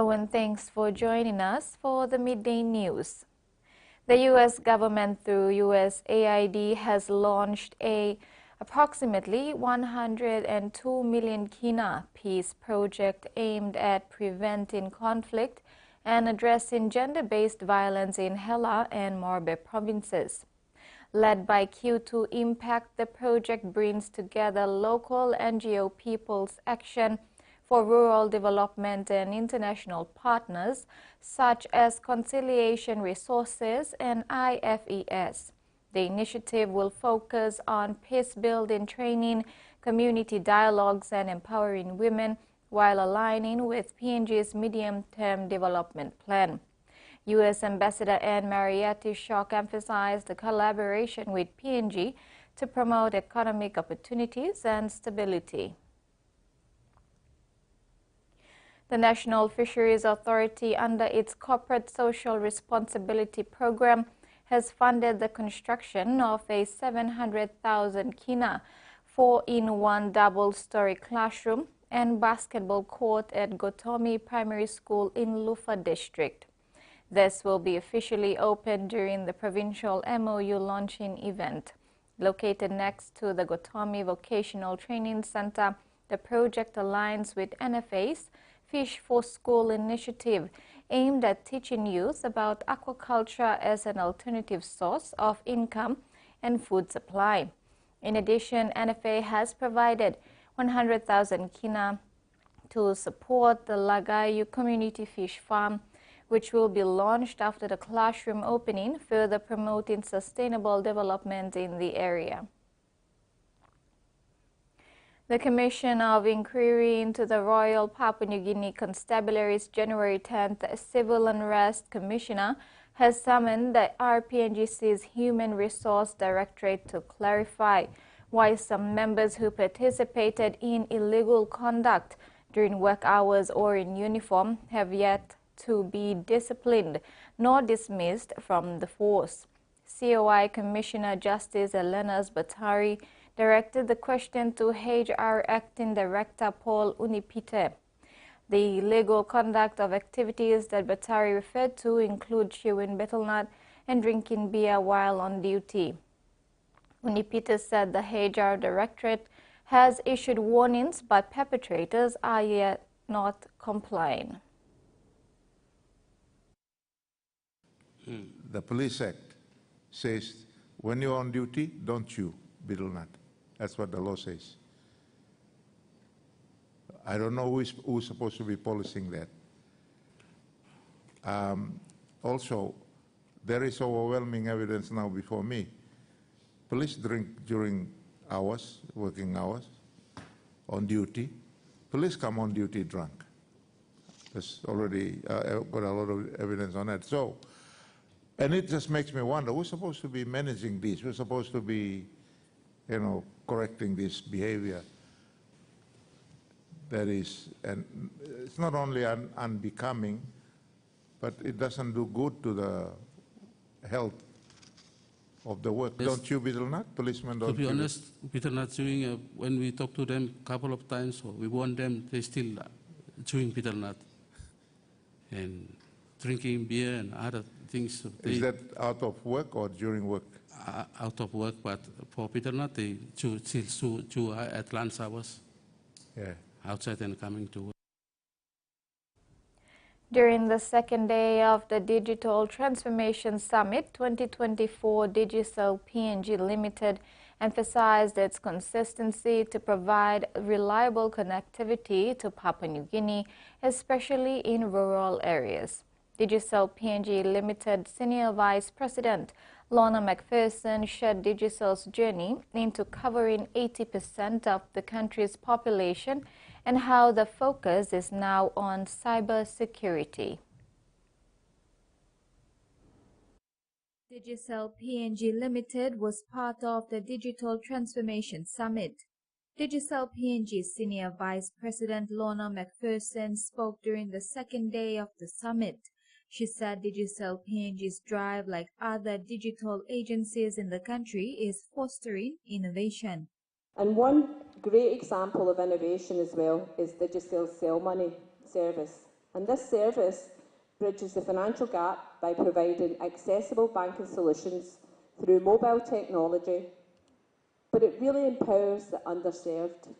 Hello and thanks for joining us for the Midday News. The U.S. government through USAID has launched a approximately 102 million kina peace project aimed at preventing conflict and addressing gender-based violence in Hela and Morbe provinces. Led by Q2 Impact, the project brings together local NGO People's Action for Rural Development and international partners such as Conciliation Resources and IFES. The initiative will focus on peace-building training, community dialogues, and empowering women while aligning with PNG's medium-term development plan. U.S. Ambassador Anne Marietti Schock emphasized the collaboration with PNG to promote economic opportunities and stability. The National Fisheries Authority, under its Corporate Social Responsibility Program, has funded the construction of a 700,000 kina 4-in-1 double-story classroom and basketball court at Gotomi Primary School in Lufa District. This will be officially opened during the provincial MOU launching event. Located next to the Gotomi Vocational Training Center, the project aligns with NFA's Fish for School initiative aimed at teaching youth about aquaculture as an alternative source of income and food supply. In addition, NFA has provided 100,000 kina to support the Lagayu Community Fish Farm, which will be launched after the classroom opening, further promoting sustainable development in the area. The Commission of Inquiry into the Royal Papua New Guinea Constabulary's January 10th Civil Unrest Commissioner has summoned the RPNGC's Human Resource Directorate to clarify why some members who participated in illegal conduct during work hours or in uniform have yet to be disciplined nor dismissed from the force. COI Commissioner Justice Elenas Batari directed the question to HR Acting Director Paul Unipite. The illegal conduct of activities that Batari referred to include chewing betel nut and drinking beer while on duty. Unipite said the HR Directorate has issued warnings, but perpetrators are yet not complying. The Police Act says when you're on duty, don't chew betel nut. That's what the law says. I don't know who's supposed to be policing that. Also, there is overwhelming evidence now before me. Police drink during hours, working hours, on duty. Police come on duty drunk. There's already got a lot of evidence on that. So, and it just makes me wonder, who's supposed to be managing this? Who's supposed to be, correcting this behavior that is, and it's not only unbecoming, but it doesn't do good to the health of the work. Yes. Don't chew betel nut? Policemen don't. To be honest, betel nut chewing, when we talk to them a couple of times, or we warn them, they still chewing betel nut and drinking beer and other things. Is that out of work or during work? Out of work, but for betel nut, they still chew at lunch hours. Yeah. Outside and coming to work. During the second day of the Digital Transformation Summit 2024, Digicel PNG Limited emphasized its consistency to provide reliable connectivity to Papua New Guinea, especially in rural areas. Digicel PNG Limited Senior Vice President Lorna McPherson shared Digicel's journey into covering 80% of the country's population and how the focus is now on cyber security. Digicel PNG Limited was part of the Digital Transformation Summit. Digicel PNG Senior Vice President Lorna McPherson spoke during the second day of the summit. She said Digicel PNG's drive, like other digital agencies in the country, is fostering innovation. And one great example of innovation as well is Digicel's Cell Money service. And this service bridges the financial gap by providing accessible banking solutions through mobile technology, but it really empowers the underserved.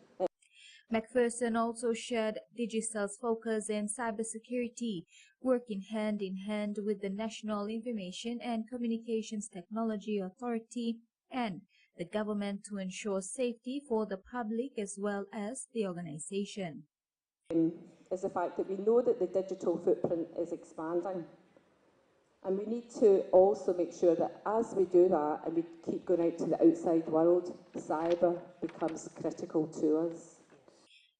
McPherson also shared Digicel's focus in cybersecurity, working hand in hand with the National Information and Communications Technology Authority and the government to ensure safety for the public as well as the organization. Is the fact that we know that the digital footprint is expanding. And we need to also make sure that as we do that and we keep going out to the outside world, cyber becomes critical to us.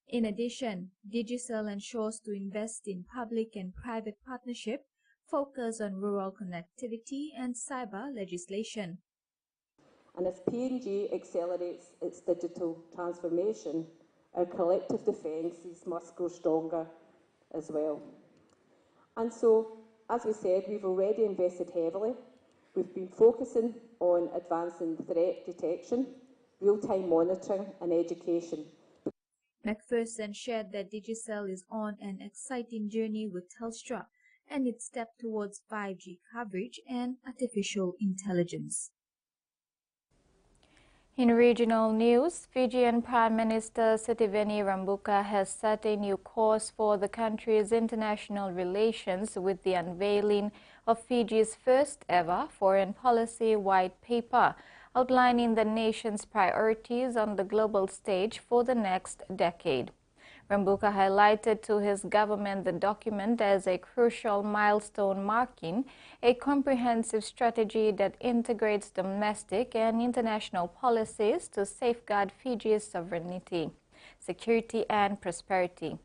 In addition, Digicel ensures to invest in public and private partnership, focus on rural connectivity and cyber legislation. And as PNG accelerates its digital transformation, our collective defences must grow stronger as well. And so, as we said, we've already invested heavily. We've been focusing on advancing threat detection, real-time monitoring and education. McPherson shared that Digicel is on an exciting journey with Telstra and its step towards 5G coverage and artificial intelligence. In regional news, Fijian Prime Minister Sitiveni Rabuka has set a new course for the country's international relations with the unveiling of Fiji's first ever foreign policy white paper, outlining the nation's priorities on the global stage for the next decade. Rabuka highlighted to his government the document as a crucial milestone marking a comprehensive strategy that integrates domestic and international policies to safeguard Fiji's sovereignty, security and prosperity.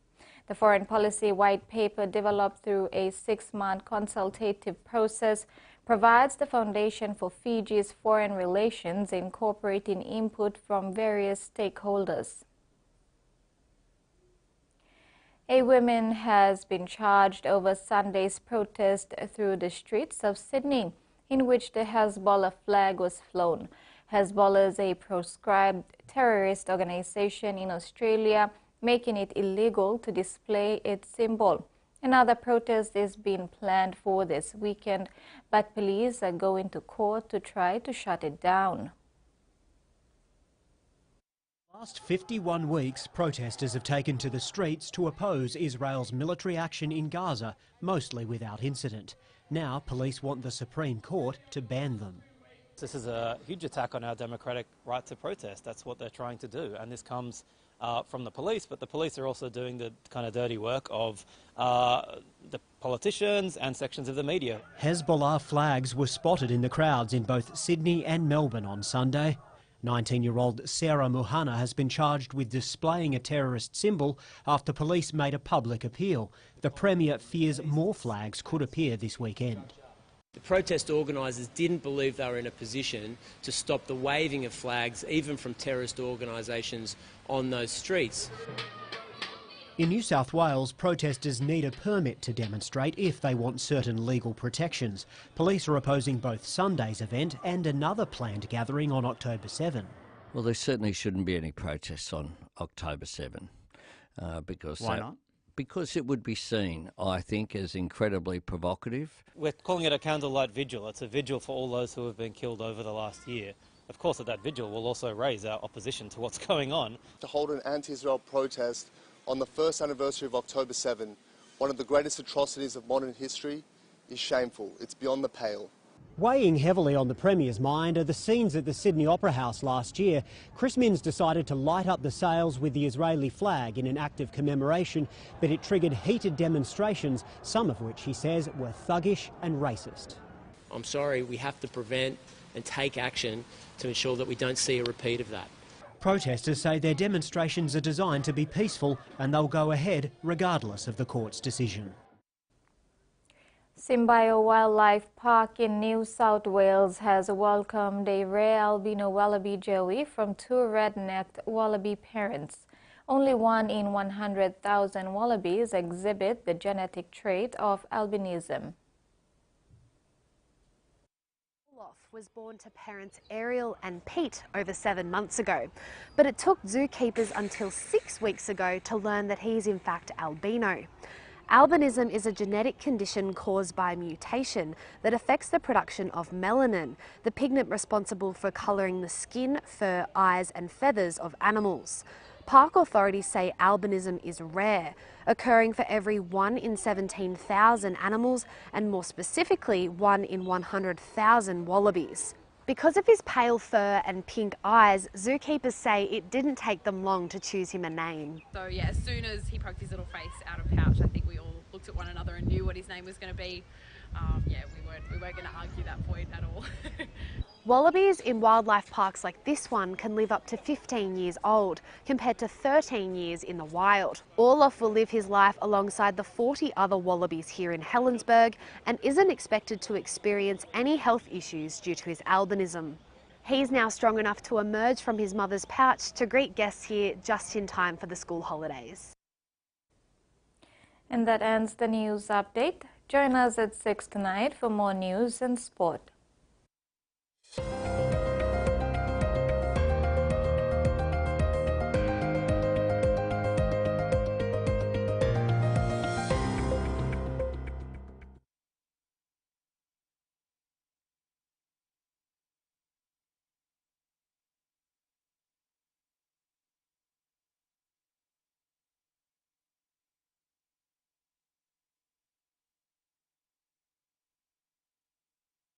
The foreign policy white paper, developed through a 6-month consultative process, provides the foundation for Fiji's foreign relations, incorporating input from various stakeholders. A woman has been charged over Sunday's protest through the streets of Sydney, in which the Hezbollah flag was flown. Hezbollah is a proscribed terrorist organization in Australia, making it illegal to display its symbol. Another protest is being planned for this weekend, but police are going to court to try to shut it down. Last 51 weeks, protesters have taken to the streets to oppose Israel's military action in Gaza, mostly without incident. Now, police want the Supreme Court to ban them. This is a huge attack on our democratic right to protest. That's what they're trying to do. And this comes from the police, but the police are also doing the kind of dirty work of the politicians and sections of the media. Hezbollah flags were spotted in the crowds in both Sydney and Melbourne on Sunday. 19-year-old Sarah Muhana has been charged with displaying a terrorist symbol after police made a public appeal. The Premier fears more flags could appear this weekend. The protest organisers didn't believe they were in a position to stop the waving of flags, even from terrorist organisations, on those streets. In New South Wales, protesters need a permit to demonstrate if they want certain legal protections. Police are opposing both Sunday's event and another planned gathering on October 7. Well, there certainly shouldn't be any protests on October 7. Because Why not? Because it would be seen, I think, as incredibly provocative. We're calling it a candlelight vigil. It's a vigil for all those who have been killed over the last year. Of course, at that vigil, we'll also raise our opposition to what's going on. To hold an anti-Israel protest on the first anniversary of October 7, one of the greatest atrocities of modern history, is shameful. It's beyond the pale. Weighing heavily on the Premier's mind are the scenes at the Sydney Opera House last year. Chris Minns decided to light up the sails with the Israeli flag in an act of commemoration, but it triggered heated demonstrations, some of which he says were thuggish and racist. I'm sorry, we have to prevent and take action to ensure that we don't see a repeat of that. Protesters say their demonstrations are designed to be peaceful and they'll go ahead regardless of the court's decision. Symbio Wildlife Park in New South Wales has welcomed a rare albino wallaby joey from 2 red-necked wallaby parents. Only 1 in 100,000 wallabies exhibit the genetic trait of albinism. Was born to parents Ariel and Pete over 7 months ago, but it took zookeepers until 6 weeks ago to learn that he's in fact albino. Albinism is a genetic condition caused by mutation that affects the production of melanin, the pigment responsible for colouring the skin, fur, eyes and feathers of animals. Park authorities say albinism is rare, occurring for every 1 in 17,000 animals and more specifically 1 in 100,000 wallabies. Because of his pale fur and pink eyes, zookeepers say it didn't take them long to choose him a name. So yeah, as soon as he poked his little face out of pouch, I think we all looked at one another and knew what his name was going to be. We weren't going to argue that point at all. Wallabies in wildlife parks like this one can live up to 15 years old, compared to 13 years in the wild. Orloff will live his life alongside the 40 other wallabies here in Helensburgh and isn't expected to experience any health issues due to his albinism. He's now strong enough to emerge from his mother's pouch to greet guests here just in time for the school holidays. And that ends the news update. Join us at 6 tonight for more news and sport.